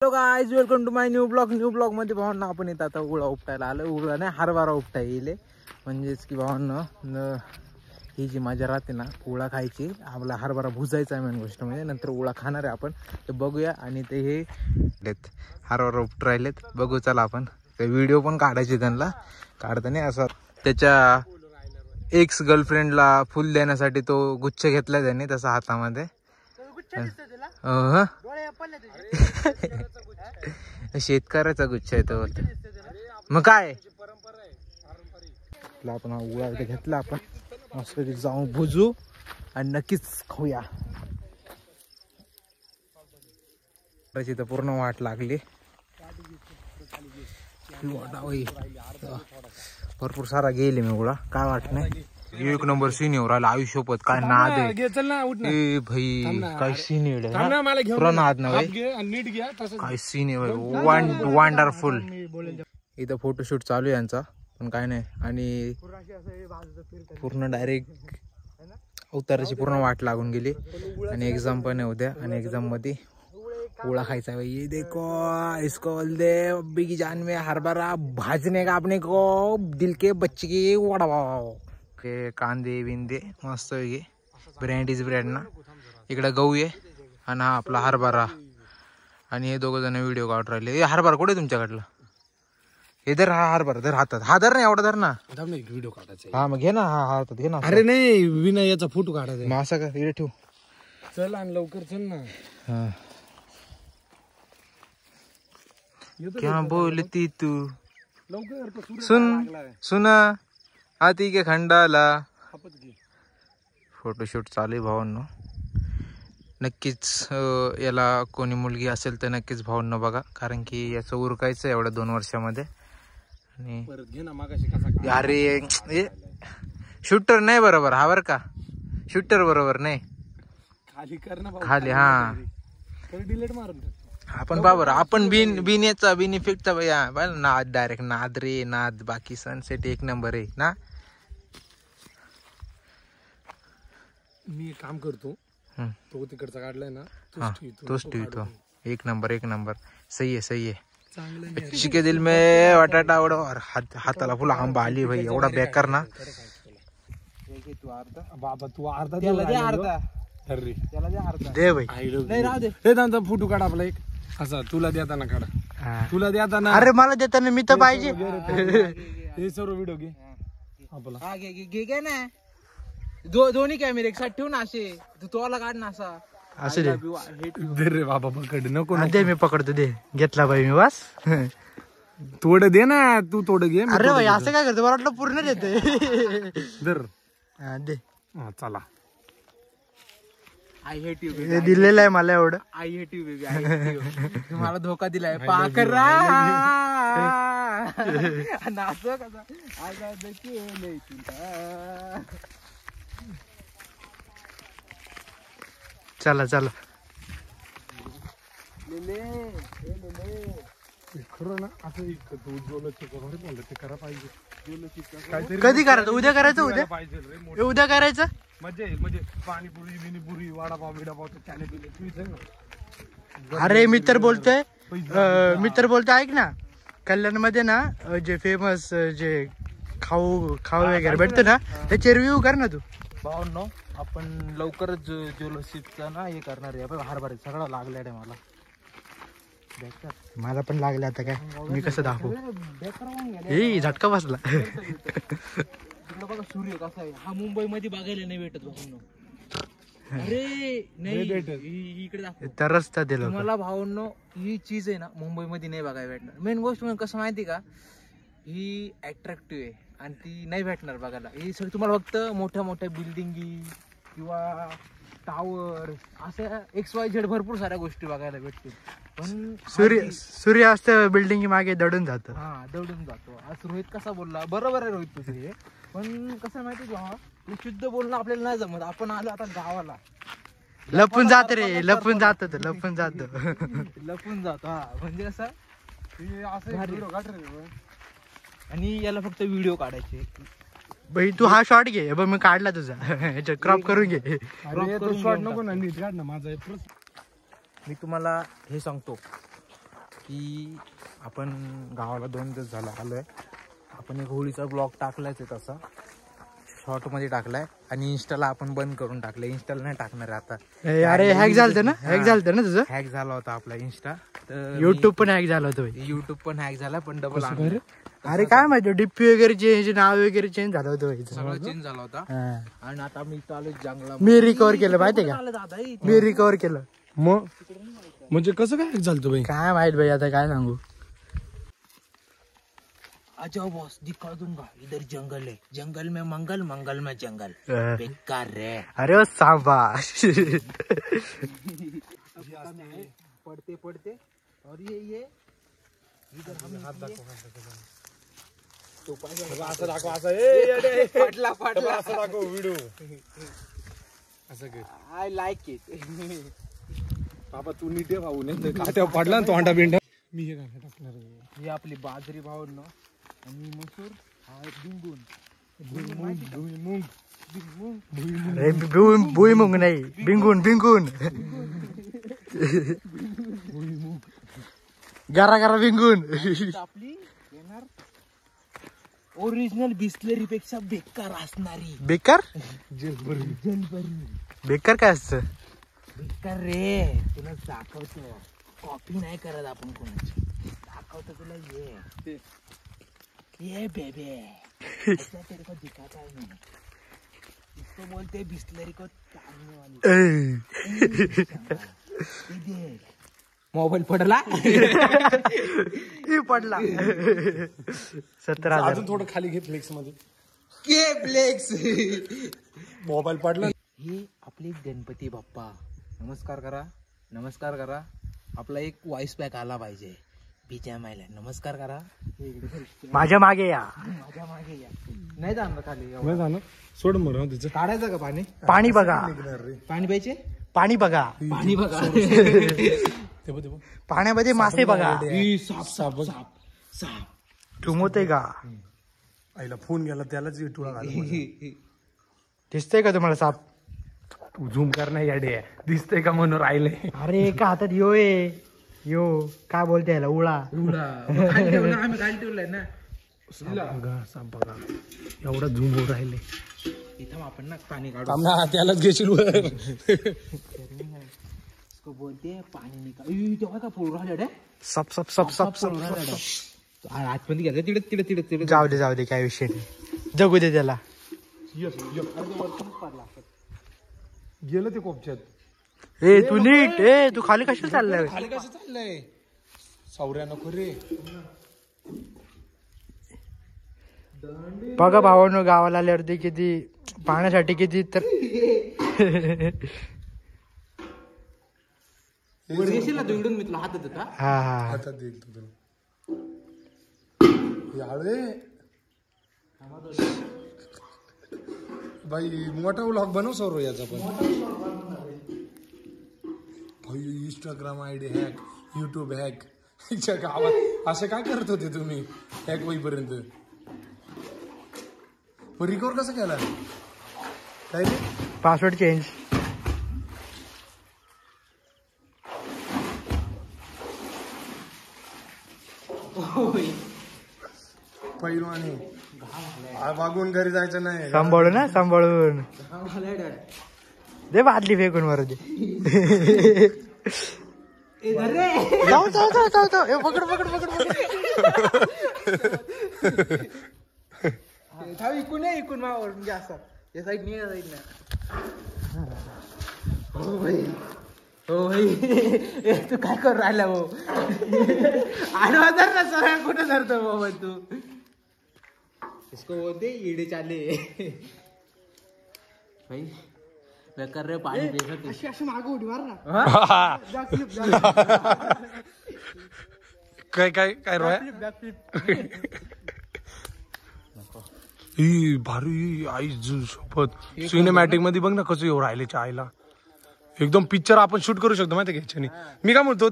Hello guys, welcome to my new blog मध्ये भावांना आपण येत आता उळा उपटायला आलो. उळा नाही, हरभरा उपटा येईल. म्हणजेच की भावांना ही जी मजा राहते ना, उळा खायची, आपला हरभरा भुजायचा आहे मेन गोष्ट म्हणजे. नंतर उळा खाणार आहे आपण, ते बघूया. आणि ते हे हरभरा उपट राहिलेत, बघू चला आपण. ते व्हिडिओ पण काढायचे त्यांना, काढताना असं त्याच्या एक्स गर्लफ्रेंडला फुल देण्यासाठी तो गुच्छ घेतला त्याने तसा हातामध्ये. शेतकऱ्याचा गुच्छ आहे तो. मग काय आपण उळा घेतला, आपण मस्त जाऊन भुजू आणि नक्कीच खाऊया. तर पूर्ण वाट लागली, भरपूर सारा गेले मी उळा, काय वाट नाही. एक नंबर सीन येऊ राहिला, आयुष्यपत काय नाद आहे भाई, काय सीन आहे नाद ना काय सीन आहे, वंडरफुल. इथं फोटोशूट चालू आहे यांचा, पण काय नाही. आणि पूर्ण डायरेक्ट अवताराची पूर्ण वाट लागून गेली. आणि एक्झाम पण आहे उद्या, आणि एक्झाम मध्ये पोळा खायचा है. ये देखो, इसको बोल दे अब्बी की जान में हरभरा भाजने का अपने को, दिल के बच्चे की वड़ा पाव के कांदे बिंदे मस्त वेगळे. ब्रँड इज ब्रँड ना. इकडे गहू आहे आणि हा आपला हरभरा. आणि हे दोघं जण व्हिडिओ काढून राहिले. हे हरभरा कुठे तुमच्याकडलं? हे धर, हा हरभरा धर हातात. हा धर ना, एवढा धर ना, व्हिडिओ काढायचा. हा मग घे ना, हा हातात घे ना. अरे नाही, विना याचा फोटो काढायचा. मग असं का, इकडे ठेव. चल आणि लवकर चल ना. हा, क्या बोलती तू, सुना हाती के खंडाला. फोटोशूट चालू आहे भावांनो. नक्कीच याला कोणी मुलगी असेल तर नक्कीच भावांनो बघा, कारण की याचं उरकायचं आहे एवढ्या 2 वर्षामध्ये. आणि अरे शूटर नाही बरोबर, हा बर का, शूटर बरोबर नाही, खाली कर ना खाली. हा डिलीट मारून आपण बाबर, आपण बिन याचा बिन इफेक्टचा भैया नाद, डायरेक्ट नाद रे नाद. बाकी सनसेट एक नंबर आहे ना. मी काम करतो, तो तिकडचा काढलाय ना, तोच ठेवतो. एक नंबर एक नंबर, सही आहे सही आहे. चिके दिल में बटाटा आवड. हाताला फुल आंबा आली भाई, एवढा बेकार ना. बाबा तू अर्धा दे भाई, नाही राहू दे. फोटो काढ आपला एक असा, तुला देताना काढा, तुला देताना. अरे मला देताना मी तर पाहिजे. हे सर्व व्हिडिओ घे आपला. घे ना, दोन्ही कॅमेरे एक साथ ठेवू ना, असे तोला काढ ना असा. असं दे रे बाबा, पकड नको दे, मी पकडतो. दे, घेतला बाई मी बस. थोडं दे ना, तू थोडं घे. अरे भाई असं काय करतो, मला वाटलं पूर्ण देते. दर दे. चला, आय हेट यू बेबी. दिलेलं आहे मला एवढं. I hate you baby, I hate you. तुम्हाला धोका दिलाय पाकरा. नाचो कसा आजाद केलंय तुला. चला चला. खरं ना, असं ते करा पाहिजे. कधी करायचं? उद्या करायचं. उद्या करायचं. मजा येईल, म्हणजे पाणीपुरी बिनीपुरी वडापाव बिडापाव चायना. अरे मित्र बोलतोय, ऐक ना, कल्याण मध्ये ना जे फेमस जे खाऊ वगैरे भेटतो ना, त्याचे रिव्ह्यू कर ना तू. भावांनो, आपण लवकरच ज्वेलर्सचा ना हे करणार आहे. हरभरा सगळा लागलाय रे मला पण लागले. आता काय मी कसं दाखवू, हे झटका बसला. बघा सूर्य कसा आहे, हा मुंबई मध्ये बघायला नाही भेटत भावांनो. अरे नाही, इकडे तर रस्ता दिला मला भावांनो. ही चीज आहे ना, मुंबई मध्ये नाही बघायला भेटणार. मेन गोष्ट म्हणजे कसं माहिती का, ही अट्रॅक्टिव्ह आहे आणि ती नाही भेटणार बघायला. ही सगळी तुम्हाला फक्त मोठ्या मोठ्या बिल्डिंगी किंवा टावर अशा XYZ भरपूर साऱ्या गोष्टी बघायला भेटतील. पण सूर्यास्त बिल्डिंग मागे दडून जातो. हा, दडून जातो. आज रोहित कसा बोलला, बरोबर आहे रोहित तुझं हे. पण कसं माहिती का, शुद्ध बोलणं आपल्याला नाही जमत. आपण आलो आता गावाला, लपून जात रे, लपून जातो. हा, म्हणजे असं. आणि याला फक्त व्हिडिओ काढायचे. भाई तू हा शॉट घे, बघ मी काढला तुझा. ह्याच्यात क्रॉप करून घे. शॉट नको ना, नीट काढ ना माझा. मी तुम्हाला हे सांगतो, की आपण गावाला 2 दिवस झाला आलोय. आपण एक होळीचा ब्लॉग टाकलाच आहे तसा शॉर्टमध्ये टाकलाय आणि इंस्टाला आपण बंद करून टाकलं. इंस्टाला नाही टाकणार आता. अरे हॅक झालं ना, हॅक झालं ना तुझं. हॅक झाला होता आपला इंस्टा. तर युट्यूब पण हॅक झालं होतं. युट्यूब पण हॅक झाला पण डबल. अरे काय माहिती डीपी वगैरे चेंज, नाव वगैरे चेंज झालं होतं. सगळं चेंज झाला होता. आणि आता मी चालू जंगला. मी रिकवर केलं माहितीये का, मी रिकवर केलं. मग म्हणजे कसं काय हॅक झालं भाई? काय माहित भाई, आता काय सांगू. जाओ बॉस दिखा दूंगा, इधर जंगल है, जंगल में मंगल, मंगल में जंगल. बेकार रे. अरे ओ सांबा. पढ़ते पढ़ते और ये इधर हम असं दाखव, असं पडला पडला असं दाखव व्हिडिओ. असं कर. I like it. बाबा तू नीट आहे भाऊ, नाही काट्या पडला ना तोंडा बिंडा. मी हे गाणं टाकणार आहे. ही आपली बाजरी भावनो आणि मसूर हा बिंगून. अरे भुईमुंग नाही, बिंगून बिंगून. गरा गरा बिंगून. आपली येणार ओरिजिनल बिस्लरी पेक्षा बेकार असणारी. बेकार जलबरी. बेकार काय असतं? बेकार रे. तुला दाखवतो, कॉपी नाही करत आपण कोणाची. दाखवतो तुला. ये बेबे ऐसा तेरे को दिखाता है मैंने. इसको बोलते हैं बिस्लरी को तानने वाली. मोबाईल पडला. पडला. 17,000. अजून थोडं खाली घे फ्लेक्स मध्ये. के फ्लेक्स. मोबाईल पडला. हे आपले गणपती बाप्पा. नमस्कार करा, नमस्कार करा. आपला एक वॉइस पॅक आला पाहिजे. बीच्या मायला नमस्कार करा. माझ्या मागे या, माझ्या मागे या. नाही जाणार खाली. नाही जाणार, सोड मग तिचं. काढायचं का पाणी? पाणी बघा, पाणी प्यायचे. पाणी बघा, पाणी बघा. पाण्यामध्ये मासे बघा. साप साप साप साप ठुमवते का? आईला फोन गेला त्यालाच टुळा घालून. दिसतंय का तुम्हाला साप? तू झूम कर ना याडे, दिसतंय का म्हणून राहिले. अरे एका हातात यो आहे, यो काय बोलते याला, उळा. आम्ही खाली ठेवलाय ना. बघा साप बघा, एवढा झूम होऊन राहिले. इथं आपण ना पाणी काढू. त्यालाच घेशील वर. इसको बोलते हैं पाणी निकाल. तेव्हा का फोड राहिलं रे. सप सप सप सप सप. आजपर्यंत घ्यायचं. तिकडे तिकडे तिकडे तिकडे. जाऊ दे काय विषय नाही, जगू दे त्याला. गेलं ते कोपच्यात. ए तू नीट, ए तू खाली कशाला चाललाय? खाली कसं चाललंय? सावऱ्या नको रे. बघा भावांनो, गावाला आल्यावरती किती पाण्यासाठी किती तर. दुंडून मी तुला हातात देता. हा हा हातात देईल तू तुला. यावे भाई मोठा व्लॉग बनव सौर याचा पण. भाई Instagram ID hack, YouTube hack. गावात असं काय करत होते तुम्ही हॅक होईपर्यंत? रिकवर कसं केला काय रे? Password change. पैलवानी वागून घरी जायचं नाही. सांभाळून ना, सांभाळून दे, बादली फेकून मारू दे. जाऊ जाऊ जाऊ जाऊ जाऊ. पकड पकड पकड पकड. इकून इकून मावर म्हणजे असं या साईड नाही, या साईड नाही. हो भाई, हो भाई. तू काय करू राहिला भाऊ? 8,000 ना सगळ्या कुठं धरतो बाबा तू? इसको बोलते येडे चाले. भाई बेकार रे. पाणी पेशा अशी मागं उडी मार ना. काय काय काय रोया ही भारी आई सोबत सिनेमॅटिक मध्ये बघ ना कसं येऊ राहिले आईला. एकदम पिक्चर आपण शूट करू शकतो माहिती घ्यायच्याने. मी काय म्हणतो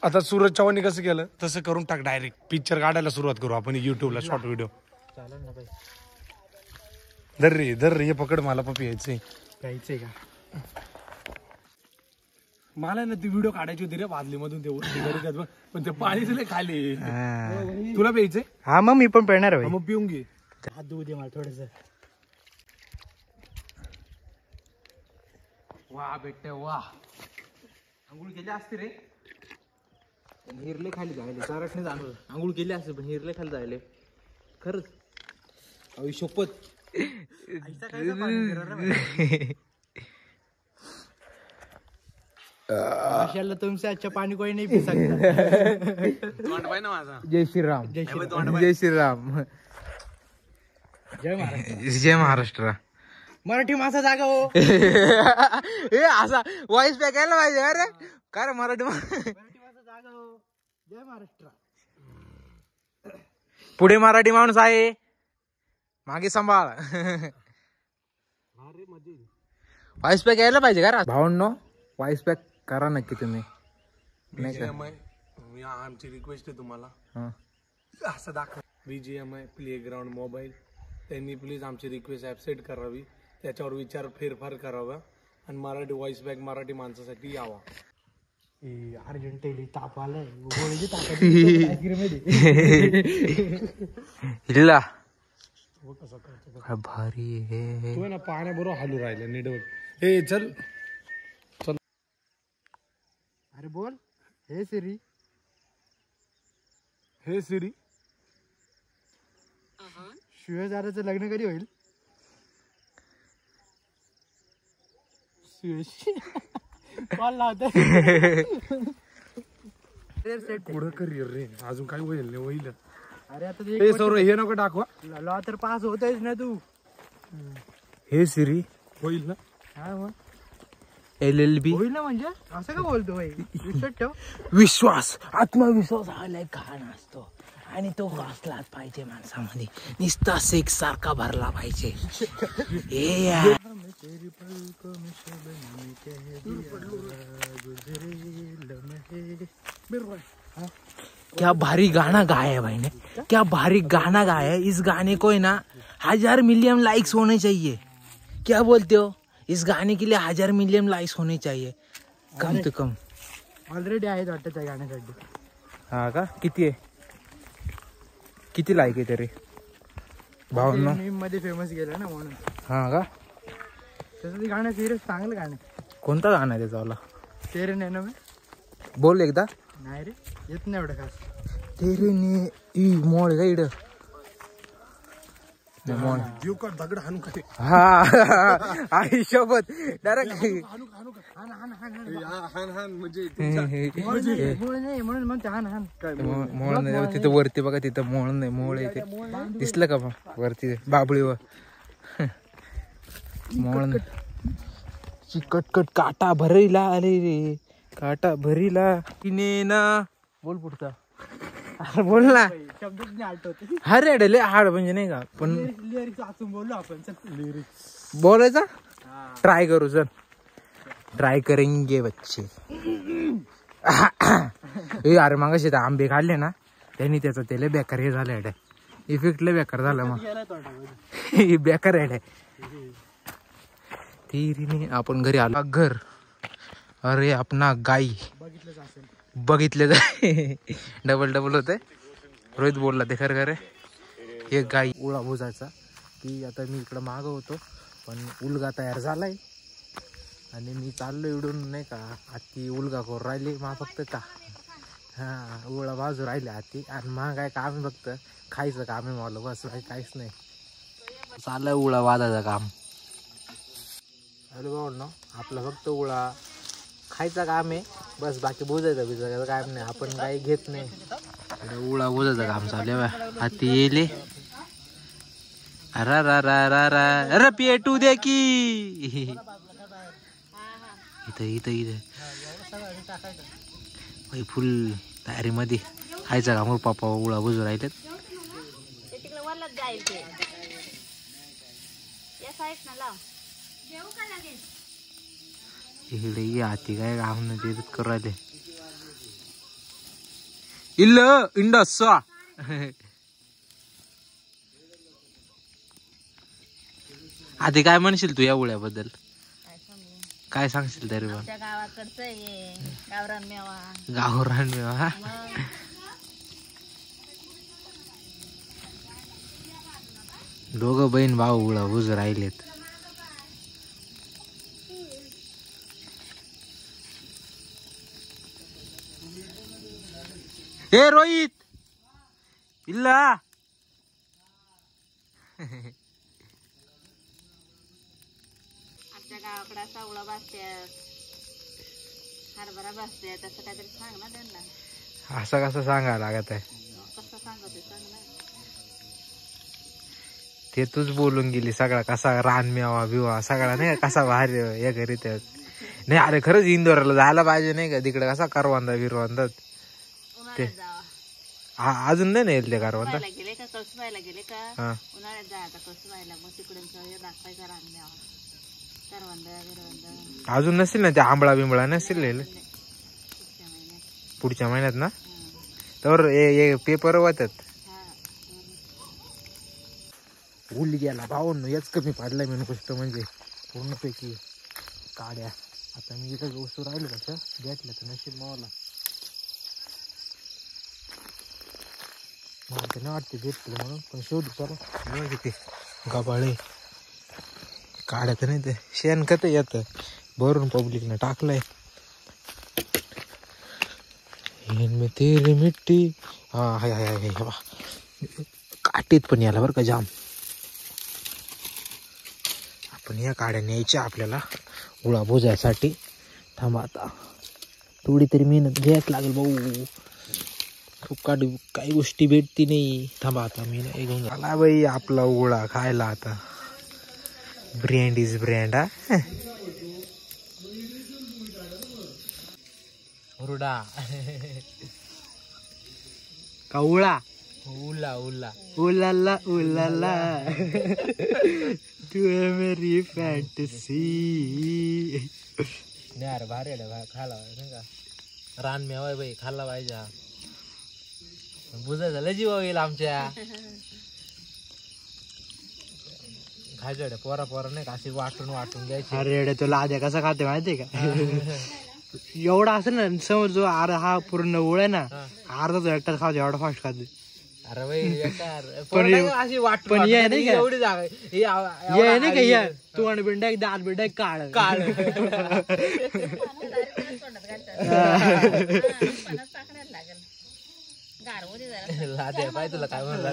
आता सूरज चव्हाणने कसं केलं तसं करून टाक. डायरेक्ट पिक्चर काढायला सुरुवात करू आपण युट्यूबला शॉर्ट व्हिडिओ. धर रे हे पकड, मला पप्पी यायचंय. प्यायचंय का? मला ना ती व्हिडिओ काढायची होती रे बादली मधून ते वरती करत बघ, पण ते पाणीच लय खाली. तुला प्यायचंय? हा मग मी पण पेणार आहे. मग पिऊन घे. हात धुऊ दे मला थोडस. वा बेटे वा, आंघोळ केली असते रे, हिरले खाली जायले. चारटने जाणवलं आंघोळ केली असते पण हिरले खाली जायले. खरंच अवी शपथ. माशाल्लाह तुमसे अच्छा पाणी कोणी नाही पी सकता. जय श्रीराम. जय जय श्रीराम. जय महाराष्ट्र. जय महाराष्ट्र. मराठी माणसा जागा हो. हे असा वॉइस पॅक यायला पाहिजे. अरे काय मराठी मराठी माणसा जागा हो. जय महाराष्ट्र. पुढे मराठी माणूस आहे, मागे सांभाळ. वॉइस पॅक यायला पाहिजे का भावांनो. वॉइस पॅक करा नक्की तुम्ही. BGMI आमची रिक्वेस्ट आहे तुम्हाला, असं दाखव. BGMI प्ले ग्राउंड मोबाईल त्यांनी प्लीज आमची रिक्वेस्ट ऍक्सेप्ट करावी, त्याच्यावर विचार फेरफार करावा आणि मराठी वॉइस बॅक मराठी माणसासाठी यावा. अर्जंट ताप आलाय. गोळीची हिल्ला भारी आहे. तू ना पाण्याबरोबर हालू राहिला नीट बघ. हे चल चल. अरे बोल. हे सिरी. हे सिरी. शिवजाराचं लग्न कधी होईल? कॉल लावतोय. पुढं करिअर रे, अजून काय होईल नाही होईल. अरे आता हे सौर हे नको टाकवा. लॉ तर पास होतच ना तू. हे सिरी होईल ना. हा मग LLB होईल ना. म्हणजे असं का बोलतो भाई. विश्वास ठेव. विश्वास, आत्मविश्वास हा लय घाण असतो आणि तो असलाच पाहिजे माणसामध्ये. निस्ता सेक्स सारखा भरला पाहिजे. क्या भारी गाना गाया है भाई ने, क्या भारी गाना गाया है. इस गाने को है ना 1000 मिलियन लाइक्स होने चाहिए. क्या बोलते हो? इस गाने के लिए 1000 मिलियन लाइक्स होने चाहिए कम से कम. ऑलरेडी आहेत वाटतं त्या गाण्यासाठी. हा का? किती आहे? किती लाईक आहे तरी भावांनो? मध्ये फेमस गेलं ना म्हणून. हा का? तसं ते गाणं सिरियस चांगलं गाणं. कोणता गाणं आहे त्याचा? तेरे नैनो में. बोल एकदा. नाही रे येत नाही एवढं खास. तेरे ने मोळ का इड जीव का दगड हाणू काय. हा आई सोबत डायरेक्ट म्हणून म्हणते हान हान. मोळ नाही तिथं वरती बघा, तिथं मोळ नाही. मोळ आहे ते दिसलं का वरती बाबळीवर. मोळ कटकट काटा भरीला आले रे, काटा भरीला तिने ना. बोल पुढचा. अरे बोल ना. शब्दच नाही आठवत. अरे अडले हाड म्हणजे नाही का, पण लिरिक्स वाचून बोललो आपण. लिरिक्स बोलायचा ट्राय करू. चल ट्राय करेंगे बच्चे. अरे मगाशी आंबे काढले ना त्यांनी, त्याचा त्याला बेकार हे झालं. इफेक्ट लय बेकार झाला. मग बेकार आहे. तिरीने आपण घरी आलो. घर अरे अपना गाई बघितले जाय. डबल होत. रोहित बोलला ते खरं खरं. एक गाई उळा भुजायचा की आता मी इकडं मागं होतो पण उलगा तयार झालाय आणि मी चाललो इडून नाही का. आती उलगा करून राहिली मा फक्त का. हा उळा बाजू राहिले आती आणि मा काय काम फक्त खायचं काम आहे मला. बस काहीच नाही. चाललंय उळा वादाचं काम. अरे बाबा ना आपलं फक्त उळा खायचं काम आहे बस. बाकी बोजायचं बिजायचं काम नाही. आपण काही घेत नाही. उळा बोजायचं काम चालू आहे. हाती येले. अरे पेटू दे की. इथं इथं इथं भाई फुल तयारी मध्ये खायचं काम. पापा उळा बोजू राहिलेत. इकडे ये हाती काय काम नाही ते करू राहिले. इल्ल इंडस्सा आधी काय म्हणशील तू या उळ्याबद्दल? काय सांगशील तरी पण आमच्या गावाकडचं हे गावरान मेवा गावरान मेवा. मग दोघं बहीण भाऊ उळा उज राहिलेत. हे रोहित इल्ला आमच्या गावाकडे असा उळा भाजत्यात हरभरा भाजत्यात असं काहीतरी सांग ना त्यांना. असं कसं सांगायला लागत आहे कसं सांगत आहे सांग ना. ते तूच बोलून गेली सगळा कसा रान मेवा बिवा सगळा नाही का कसा भारी हे करीत नाही. अरे खरंच इंदोरला जायला पाहिजे नाही का तिकडे कसा करवंदा बिरवंदात उन्हाळ्यात जावा. अजून नाही येईल ते करवंदा. पाहायला गेले का कळसुबाईला गेले का हा उन्हाळ्यात जायचं कळसुबाईला मग तिकडून दाखवायचा रान मेवा करवंदा बिरवंदा अजून नसेल ना ते आंबळा बिंबळा नसेल लिहिलं पुढच्या महिन्यात. पुढच्या महिन्यात ना. तर पेपर वाटत हा उल गेला भाऊन याच कमी पाडलाय मी गोष्ट म्हणजे पूर्णपैकी काड्या. आता मी इथं वस्तू राहिलो कसं घेतलं तर नशीब मावाला मला तर नाही वाटते भेटलं म्हणून पण शोधू चला किती गबाळे काड्या तर नाही ते शेण खत येतं भरून पब्लिकने टाकलंय. में तेरी मिट्टी हा हाय हाय हाय काटीत पण याला बरं का जाम. आपण या काड्या न्यायच्या आपल्याला गुळा भोजायसाठी. थांबा आता थोडी तरी मेहनत घ्यायच लागेल भाऊ. खूप काही गोष्टी भेटती नाही. थांबा आता मी नाही घेऊन झाला बाई आपला गुळा खायला आता. ब्रँड इज ब्रँड हा हुरडा कवळा उला उला उलाला उलाला तू है मेरी फॅन्टसी. यार भारी खायला नाही का रान मेवा बाई खाल्ला पाहिजे. बुजा झालं जीवा येईल आमच्या खायचं पोरा पोरा नाही का अशी वाटून वाटून घ्यायची. अरे तुला आद्या कसा खाते माहितीये का एवढा असं ना समज जो हा पूर्ण ओळ आहे ना अर्धा एकटा खावतो एवढा फास्ट खाते. अरे बाई अशी पण ये नाही का एवढी जागा ये नाही का या तू आणि बिंडा एक दात बिंडा एक काळ काळ लादे पाय तुला काय म्हणलं